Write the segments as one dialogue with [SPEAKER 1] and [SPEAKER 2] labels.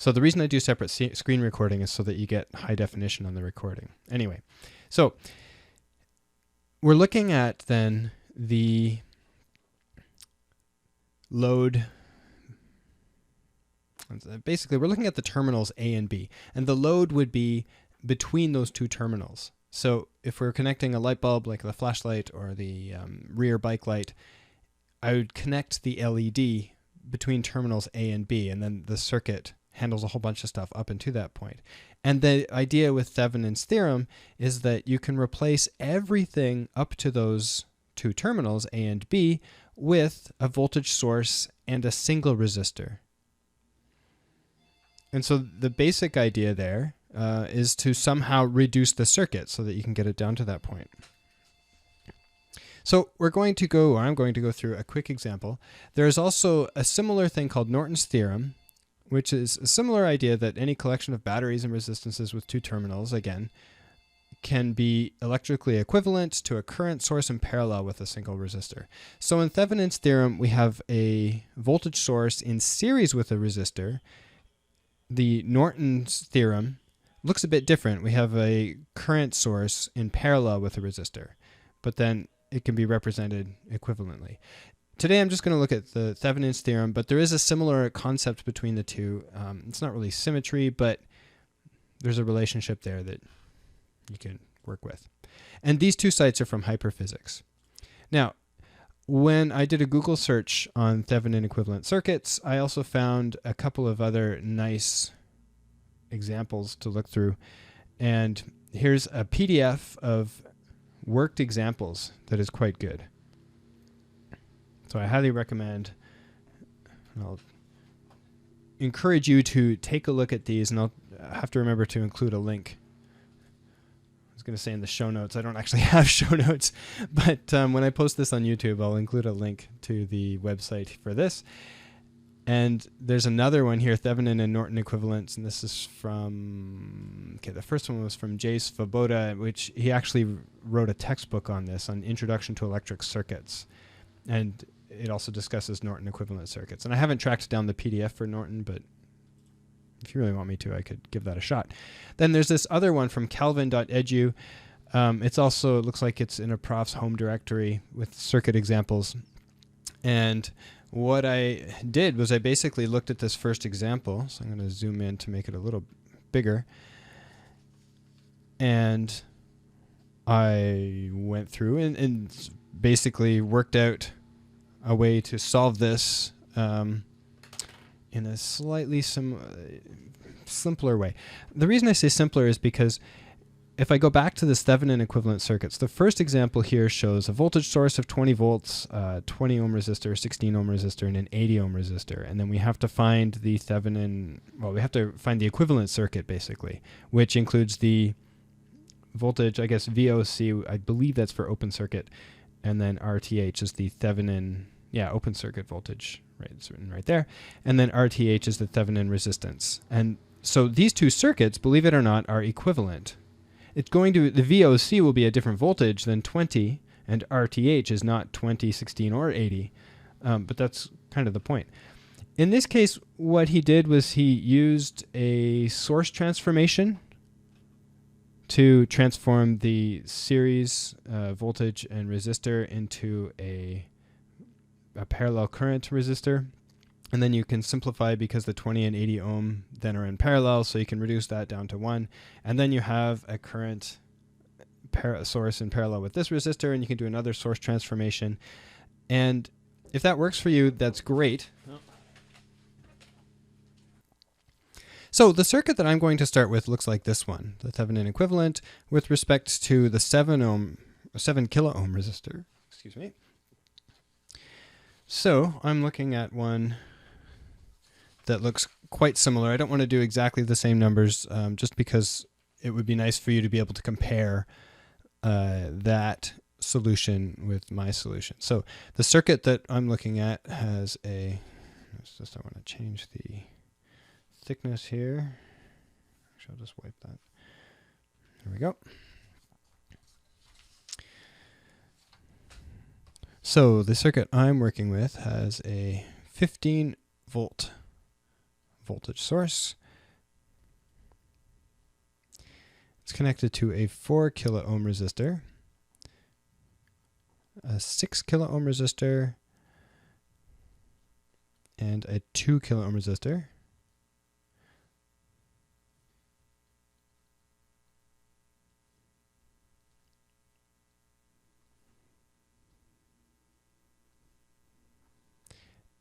[SPEAKER 1] So the reason I do separate screen recording is so that you get high definition on the recording. Anyway, so we're looking at then the load. Basically, we're looking at the terminals A and B, and the load would be between those two terminals. So if we're connecting a light bulb like the flashlight or the rear bike light, I would connect the LED between terminals A and B, and then the circuit handles a whole bunch of stuff up into that point. And the idea with Thevenin's theorem is that you can replace everything up to those two terminals, A and B, with a voltage source and a single resistor. And so the basic idea there is to somehow reduce the circuit so that you can get it down to that point. So I'm going to go through a quick example. There's also a similar thing called Norton's theorem, which is a similar idea that any collection of batteries and resistances with two terminals, again, can be electrically equivalent to a current source in parallel with a single resistor. So in Thevenin's theorem, we have a voltage source in series with a resistor. The Norton's theorem looks a bit different. We have a current source in parallel with a resistor, but then it can be represented equivalently. Today I'm just going to look at the Thevenin's theorem, but there is a similar concept between the two. It's not really symmetry, but there's a relationship there that you can work with. And these two sites are from Hyperphysics. Now, when I did a Google search on Thevenin equivalent circuits, I also found a couple of other nice examples to look through. And here's a PDF of worked examples that is quite good. So I highly recommend, I'll encourage you to take a look at these, and I'll have to remember to include a link. I was going to say in the show notes. I don't actually have show notes, but when I post this on YouTube, I'll include a link to the website for this. And there's another one here, Thevenin and Norton equivalents, and this is from, the first one was from Jay Svoboda, which he actually wrote a textbook on this, on Introduction to Electric Circuits. And it also discusses Norton equivalent circuits. And I haven't tracked down the PDF for Norton, but if you really want me to, I could give that a shot. Then there's this other one from calvin.edu. It's also, it looks like it's in a prof's home directory with circuit examples. And what I did was I basically looked at this first example. So I'm going to zoom in to make it a little bigger. And I went through and basically worked out a way to solve this in a slightly simpler way. The reason I say simpler is because if I go back to this Thevenin equivalent circuits, the first example here shows a voltage source of 20 volts, 20 ohm resistor, 16 ohm resistor, and an 80 ohm resistor. And then we have to find the Thevenin, well, we have to find the equivalent circuit basically, which includes the voltage, I guess VOC, I believe that's for open circuit, and then RTH is the Thevenin, open circuit voltage, right? It's written right there. And then RTH is the Thevenin resistance. And so these two circuits, believe it or not, are equivalent. It's going to, the VOC will be a different voltage than 20, and RTH is not 20, 16, or 80. But that's kind of the point. In this case, what he did was he used a source transformation to transform the series voltage and resistor into a parallel current resistor. And then you can simplify because the 20 and 80 ohm then are in parallel, so you can reduce that down to 1. And then you have a current source in parallel with this resistor, and you can do another source transformation. And if that works for you, that's great. So the circuit that I'm going to start with looks like this one, the Thevenin equivalent, with respect to the 7 kilo ohm resistor. Excuse me. So I'm looking at one that looks quite similar. I don't want to do exactly the same numbers just because it would be nice for you to be able to compare that solution with my solution. So the circuit that I'm looking at has I want to change the thickness here. Actually, I'll just wipe that. There we go. So the circuit I'm working with has a 15 volt voltage source It's connected to a 4 kilo ohm resistor, a 6 kilo ohm resistor, and a 2 kilo ohm resistor.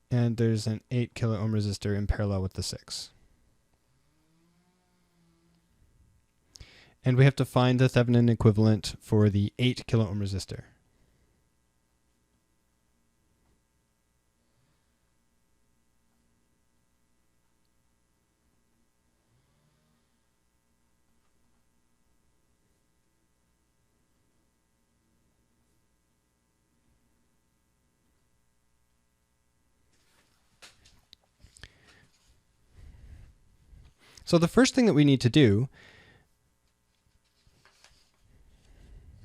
[SPEAKER 1] And there's an 8 kilo ohm resistor in parallel with the 6. And we have to find the Thevenin equivalent for the 8 kilo ohm resistor. So the first thing that we need to do,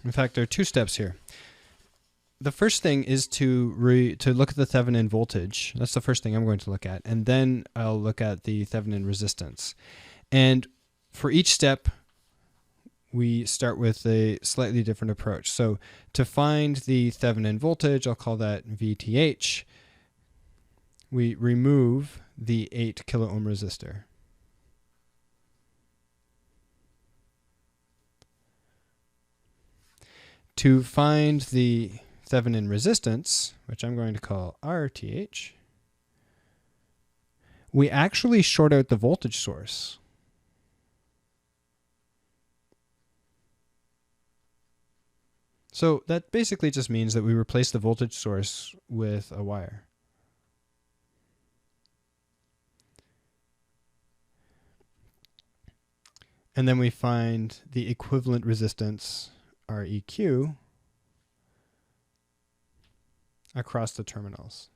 [SPEAKER 1] in fact, there are 2 steps here. The first thing is to look at the Thevenin voltage. That's the first thing I'm going to look at. And then I'll look at the Thevenin resistance. And for each step, we start with a slightly different approach. So to find the Thevenin voltage, I'll call that VTH. We remove the 8 kilo ohm resistor. To find the Thevenin resistance, which I'm going to call RTH, we actually short out the voltage source. So that basically just means that we replace the voltage source with a wire. And then we find the equivalent resistance, REQ, across the terminals.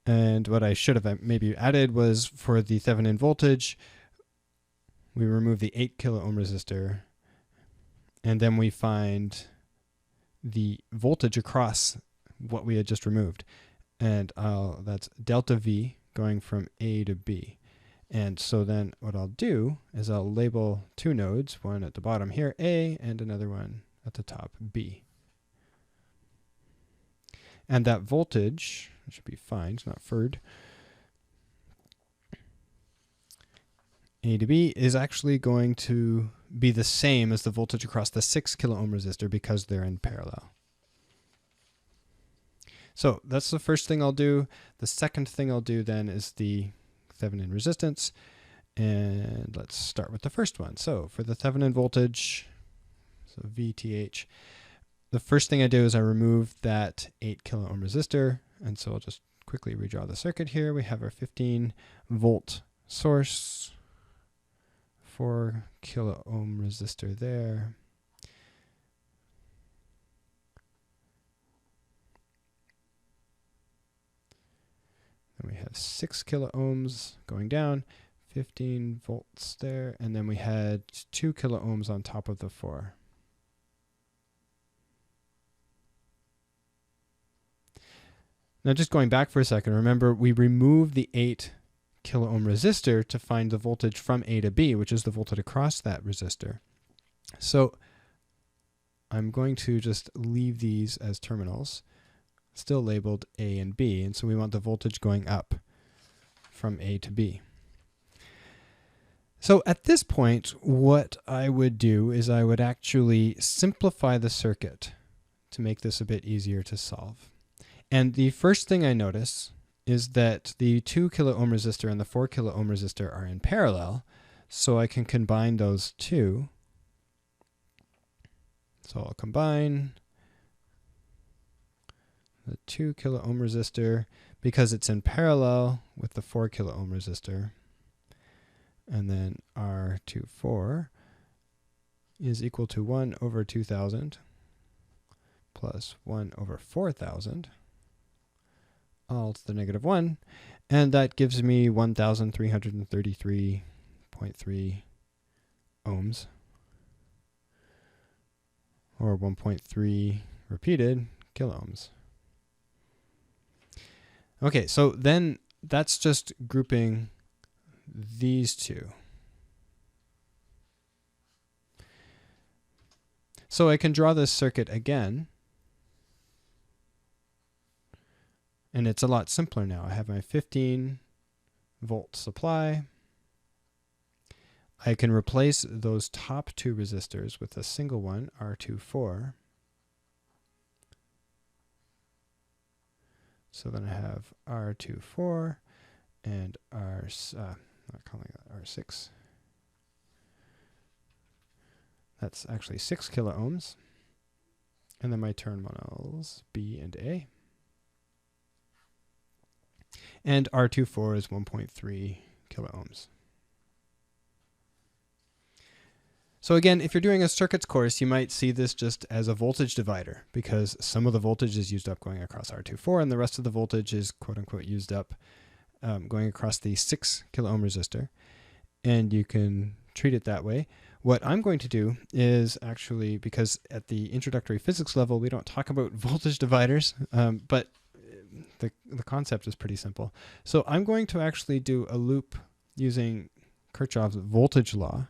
[SPEAKER 1] And what I should have maybe added was for the Thevenin voltage, we remove the 8 kilo ohm resistor, and then we find the voltage across what we had just removed. And that's delta V going from A to B. And so then what I'll do is I'll label 2 nodes, one at the bottom here, A, and another one at the top, B. And that voltage, it should be fine, it's not FERD, A to B is actually going to be the same as the voltage across the 6 kilo ohm resistor because they're in parallel. So that's the first thing I'll do. The second thing I'll do then is the Thevenin resistance. And let's start with the first one. So for the Thevenin voltage, so VTH, the first thing I do is I remove that 8 kilo ohm resistor. And so I'll just quickly redraw the circuit here. We have our 15 volt source, 4 kilo ohm resistor there. Then we have 6 kilo ohms going down, 15 volts there, and then we had 2 kilo ohms on top of the 4. Now just going back for a second, remember we removed the 8 kilo ohm resistor to find the voltage from A to B, which is the voltage across that resistor. So I'm going to just leave these as terminals, still labeled A and B, and so we want the voltage going up from A to B. So at this point, what I would do is I would actually simplify the circuit to make this a bit easier to solve. And the first thing I notice is that the 2 kilo ohm resistor and the 4 kilo ohm resistor are in parallel, so I can combine those two. So I'll combine the 2 kilo ohm resistor because it's in parallel with the 4 kilo ohm resistor. And then R24 is equal to 1 over 2000 plus 1 over 4000, all to the negative 1. And that gives me 1333.3 ohms, or 1.3 repeated kilo ohms. Okay, so then that's just grouping these two. So I can draw this circuit again. And it's a lot simpler now. I have my 15-volt supply. I can replace those top two resistors with a single one, R24. So then I have R24 and not calling that R6. That's actually 6 kilo ohms. And then my terminals B and A. And R24 is 1.3 kilo ohms. So again, if you're doing a circuits course, you might see this just as a voltage divider because some of the voltage is used up going across R24 and the rest of the voltage is quote unquote used up going across the 6 kilo ohm resistor. And you can treat it that way. What I'm going to do is actually, because at the introductory physics level, we don't talk about voltage dividers, but the concept is pretty simple. So I'm going to actually do a loop using Kirchhoff's voltage law.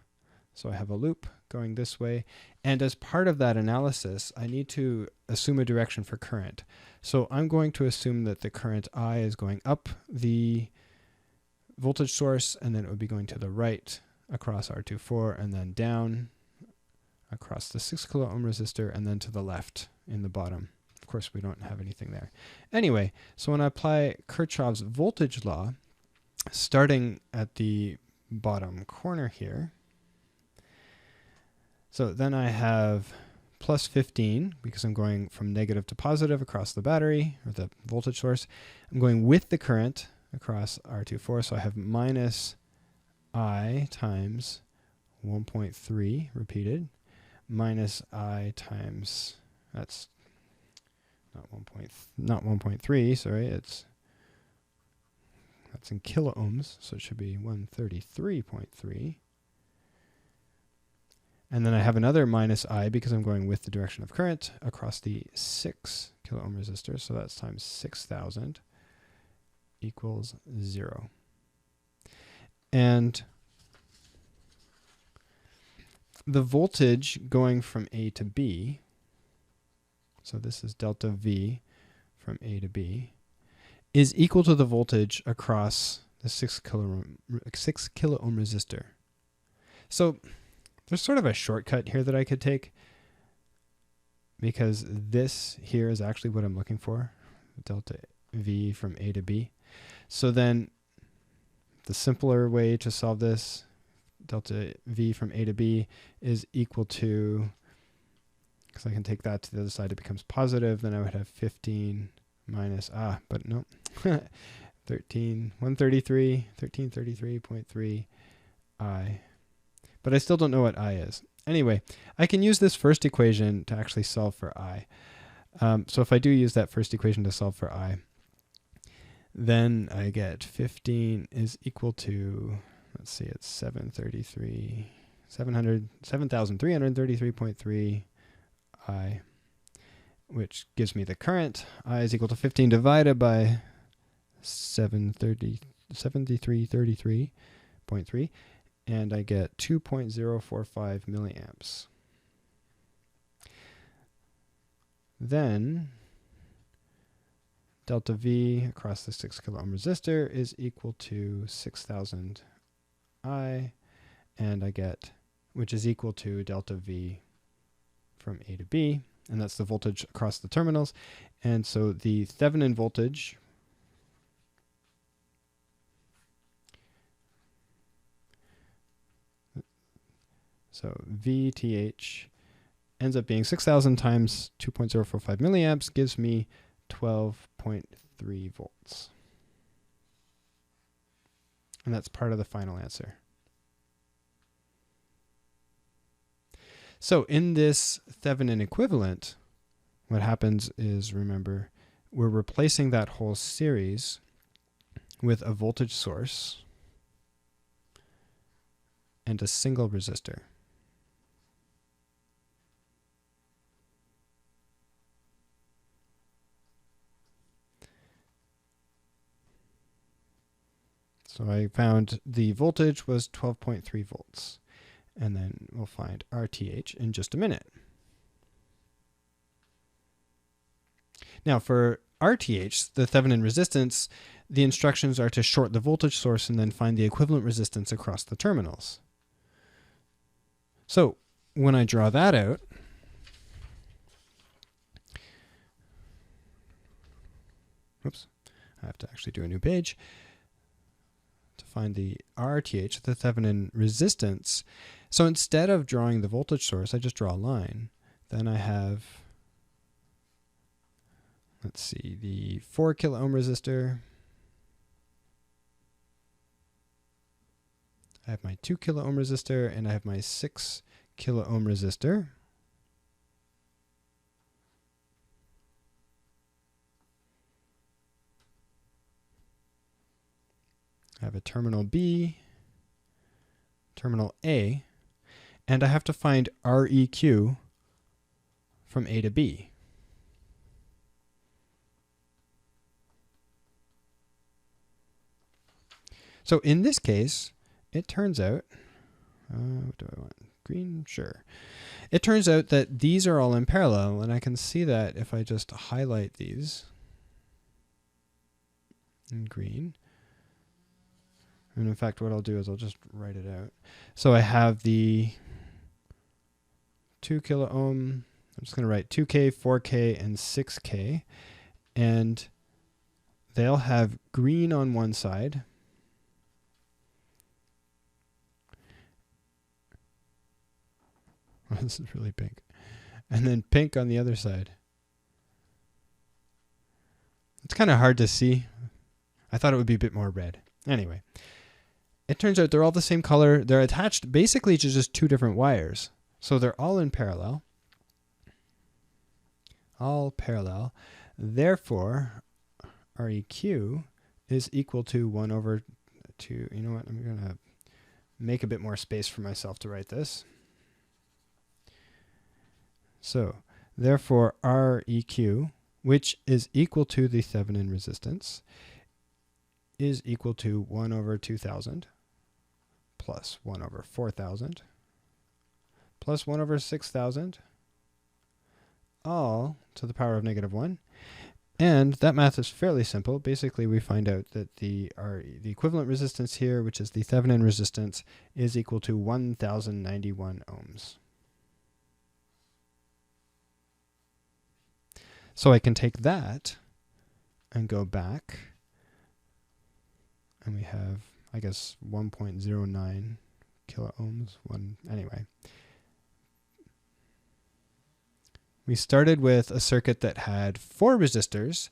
[SPEAKER 1] So I have a loop going this way. And as part of that analysis, I need to assume a direction for current. So I'm going to assume that the current I is going up the voltage source, and then it would be going to the right across R24, and then down across the 6 kilo ohm resistor, and then to the left in the bottom. Of course, we don't have anything there. Anyway, so when I apply Kirchhoff's voltage law, starting at the bottom corner here, so then I have plus 15, because I'm going from negative to positive across the battery, or the voltage source. I'm going with the current across R24, so I have minus I times 1.3 repeated, minus I times, that's not 1.3, sorry, that's in kilo ohms, so it should be 133.3. And then I have another minus I because I'm going with the direction of current across the 6 kilo ohm resistor. So that's times 6,000 equals 0. And the voltage going from A to B, so this is delta V from A to B, is equal to the voltage across the 6 kilo ohm resistor. So there's sort of a shortcut here that I could take because this here is actually what I'm looking for, delta V from A to B. So then the simpler way to solve this, delta V from A to B, is equal to, because I can take that to the other side, it becomes positive, then I would have 15 minus, but no, 1333.3 I. But I still don't know what I is. Anyway, I can use this first equation to actually solve for I. So if I do use that first equation to solve for I, then I get 15 is equal to, let's see, it's 7,333.3 I, which gives me the current. I is equal to 15 divided by 7333.3. And I get 2.045 milliamps. Then delta V across the 6 kilo ohm resistor is equal to 6,000 I, and I get, which is equal to delta V from A to B, and that's the voltage across the terminals. And so the Thevenin voltage so VTH ends up being 6,000 times 2.045 milliamps gives me 12.3 volts. And that's part of the final answer. So in this Thevenin equivalent, what happens is, remember, we're replacing that whole series with a voltage source and a single resistor. So I found the voltage was 12.3 volts. And then we'll find RTH in just a minute. Now for RTH, the Thevenin resistance, the instructions are to short the voltage source and then find the equivalent resistance across the terminals. So when I draw that out, oops, I have to actually do a new page. To find the RTH, the Thevenin resistance. So instead of drawing the voltage source, I just draw a line. Then I have, let's see, the 4 kilo ohm resistor. I have my 2 kilo ohm resistor, and I have my 6 kilo ohm resistor. I have a terminal B, terminal A, and I have to find REQ from A to B. So in this case, it turns out, what do I want? Green? Sure. It turns out that these are all in parallel, and I can see that if I just highlight these in green. And in fact, what I'll do is I'll just write it out. So I have the 2 kilo ohm. I'm just going to write 2K, 4K, and 6K. And they'll have green on one side. This is really pink. And then pink on the other side. It's kind of hard to see. I thought it would be a bit more red. Anyway. It turns out they're all the same color. They're attached basically to just 2 different wires. So they're all in parallel. All parallel. Therefore, REQ is equal to 1 over 2. You know what? I'm going to make a bit more space for myself to write this. So, therefore, REQ, which is equal to the Thevenin resistance, is equal to 1 over 2,000 plus 1 over 4,000 plus 1 over 6,000, all to the power of -1. And that math is fairly simple. Basically, we find out that the equivalent resistance here, which is the Thevenin resistance, is equal to 1,091 ohms. So I can take that and go back, and we have, I guess, 1.09 kilo ohms. Anyway. We started with a circuit that had 4 resistors,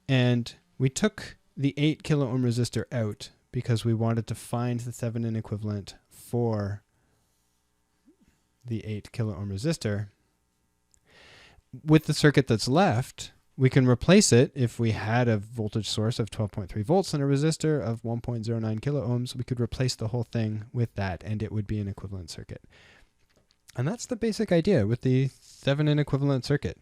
[SPEAKER 1] and we took the 8 kilo ohm resistor out because we wanted to find the Thevenin equivalent for the 8 kilo ohm resistor. With the circuit that's left, we can replace it. If we had a voltage source of 12.3 volts and a resistor of 1.09 kilo ohms, we could replace the whole thing with that, and it would be an equivalent circuit. And that's the basic idea with the Thevenin equivalent circuit.